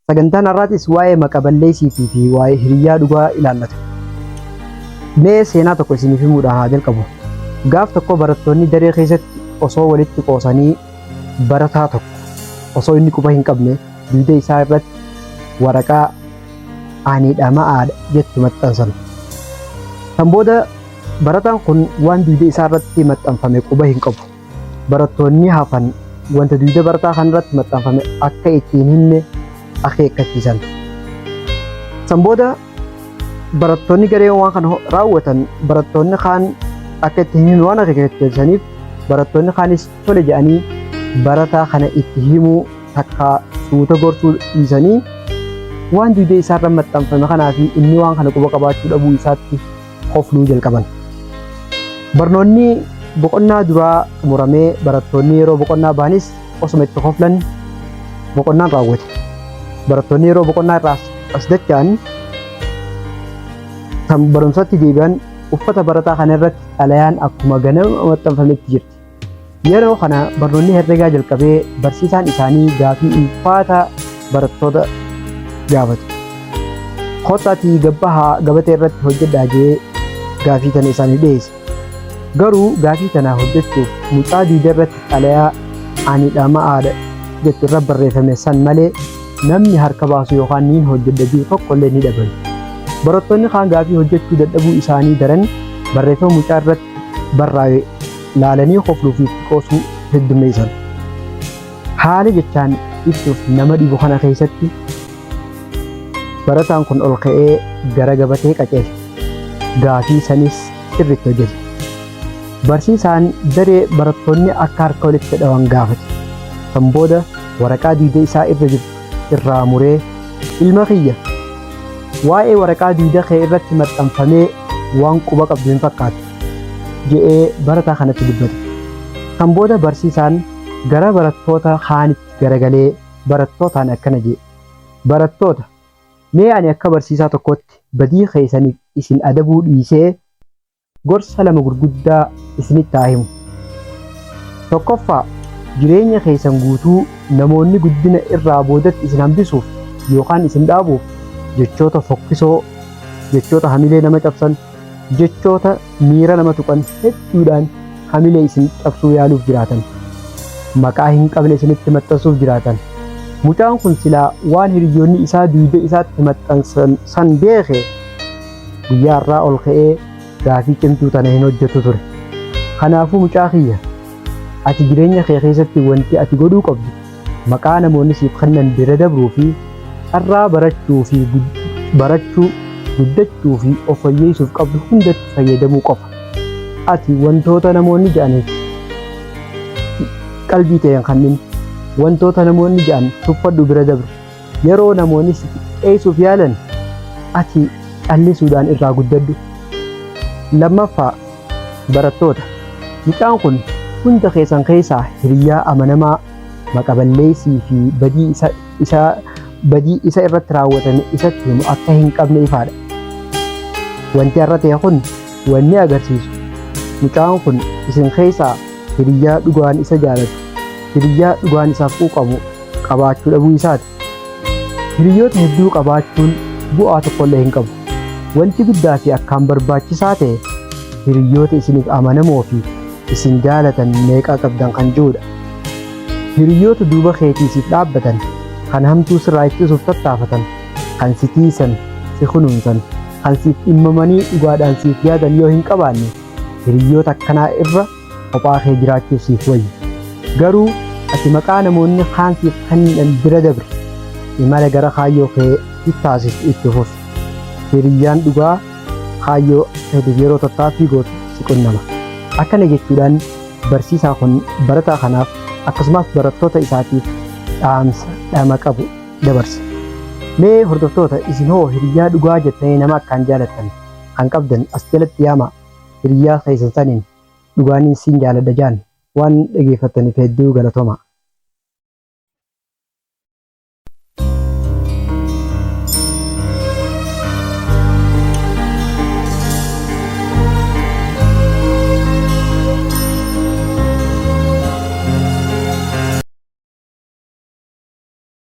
Sagantaan har'aatis waa'ee maqaballeessiitii fi waa'ee hiriyaa dhugaa ilaallata. Mee seenaa tokko isiniif himuudhaan haa jalqabu. Gaaf tokko barattoonni daree keessatti osoo walitti qoosanii barataa tokko osoo inni quba hin qabne dugda isaa irratti waraqaa "Aniidha ma'aadha" jettu maxxansan. Kan booda barataan kun waan dugda isaa irratti maxxanfame quba hin qabu. Barattoonni hafan wanta dugda barataa kan irratti maxxanfame akka ittiin himne akeekkachiisan. San booda barattoonni garee waan kana raawwatan barattoonni kaan akka itti himne waan akeekkachiisaniif barattoonni kaanis tole jedhanii barataa kana itti himuu takka suuta gorsuu dhiisanii waan dugda isaa irra maxxanfame kanaa fi inni waan kana quba qabaachuu dhabuu isaatti hofluu jalqaban. Barnoonni boqonnaa duraa xumuramee barattoonni yeroo boqonnaa ba'anis osuma itti hoflan boqonnaan raawwate. Barattoonni yeroo boqonnaa irraa as dacha'an kan barumsatti deebi'an uffata barataa kana irratti xalayaan akkuma ganama maxxanfametti jirti. Yeroo kana barnoonni herregaa jalqabee barsiisaan isaanii gaafii ulfaataa barattoota gaafatu. Kottaatii gabatee irratti hojjedhaa jedhee gaafii tana isaanii dhiyeesse. Garuu gaafii tana hojjechuuf mucaa dugda irratti xalayaa "Aniidha ma'aadha" jettu irra barreeffame san malee namni harka baasu yookaan niin hojjedha jiru tokko illee ni dhaban. Barattoonni kaan gaafii hojjechuu dadhabuu isaanii daran barreeffama mucaa irratti barraa'e laalanii hofluu fi xiqqoosuu heddummeessan. Haala jechaan ibsuuf nama dhibu kana keessatti barataan kun ol ka'ee gara gabatee qaceele. Gaafii sanis sirriitti hojjete. Barsiisaan daree barattoonni akka harka walitti dhawan gaafate. Kan booda waraqaa dugda isaa irra jirtu irraa muree "Ilma kiyya, waa'ee waraqaa dugda kee irratti maxxanfamee waan quba qabdu hin fakkaatu" jedhee barataa kanatti dubbate. Kan booda barsiisaan gara barattoota kaanitti garagalee barattootaan akkana jedhe. "Barattoota, mee ani akka barsiisaa tokkotti badii keessaniif isin adabuu dhiisee gorsa lama gurguddaa isinitti haa himu. Tokkoffaa, jireenya keessan guutuu namoonni guddina irraa boodatti isin hambisuuf yookaan isin dhaabuuf jechoota fokkisoo, jechoota hamilee nama cabsan, jechoota miira nama tuqan hedduudhaan hamilee isin cabsuu yaaluuf jiraatan. Maqaa hin qabne isinitti maxxansuuf jiraatan. Mucaan kun silaa waan hiriyoonni isaa dugda isaatti maxxansan san beekee guyyaa irraa ol ka'ee gaafii cimtuu tana hin hojjetu ture. Kanaafuu mucaa kiyya, ati jireenya kee keessatti wanti ati godhuu qabdu maqaa namoonni siif kennan bira dabruu fi carraa barachuu, guddachuu fi of fayyeessuuf qabdu hundatti fayyadamuu qofa. Ati wantoota namoonni jedhaniif qalbii ta'een kanneen wantoota namoonni jedhan tuffadhu bira dabru. Yeroo namoonni si xiqqeessuuf yaalan ati callisuudhaan irraa guddadhu. Lammaffaa, barattoota, mucaan kun hunda keessan keessaa hiriyaa amanamaa maqaballeessii fi badii isa irratti raawwatame isatti himu akka hin qabne ifaadha. Wanti har'a ta'e kun wanni agarsiisu mucaan kun isin keessaa hiriyaa dhugaan isa jaalatu, hiriyaa dhugaan isaaf quuqamu qabaachuu dhabuu isaati. Hiriyoota hedduu qabaachuun bu'aa tokkollee hin qabu. Wanti guddaa fi akkaan barbaachisaa ta'e hiriyoota isiniif amanamoo fi isin jaalatan meeqa qabdan kan jirudha. Hiriyoota duuba keetiisiif dhaabbatan, kan hamtuu sirraa ittisuuf tattaafatan, kan si tiisan, si kunuunsan, kan siif dhimmamanii dhugaadhaan siif yaadan yoo hin qabaanne hiriyoota akkanaa irra kophaa kee jiraachuuf siif wayya. Garuu ati maqaa namoonni kaan siif kennan bira dabri imala gara kaayyoo kee taasisu itti fufi. Hiriyaan dhugaa kaayyoo keetiif yeroo tattaaffii gootu si qunnama. Akkana jechuudhaan barsiisaa kun barataa kanaaf akkasumas barattoota isaatiif dhaama qabu dabarse. Mee hordoftoota, isin hoo hiriyaa dhugaa jettanii nama akkaan jaalattan kan qabdan as jalatti yaama. Hiriyaa keessan saniin dhugaaniin siin jaaladha jaan waan dhageeffattaniif hedduu galatooma.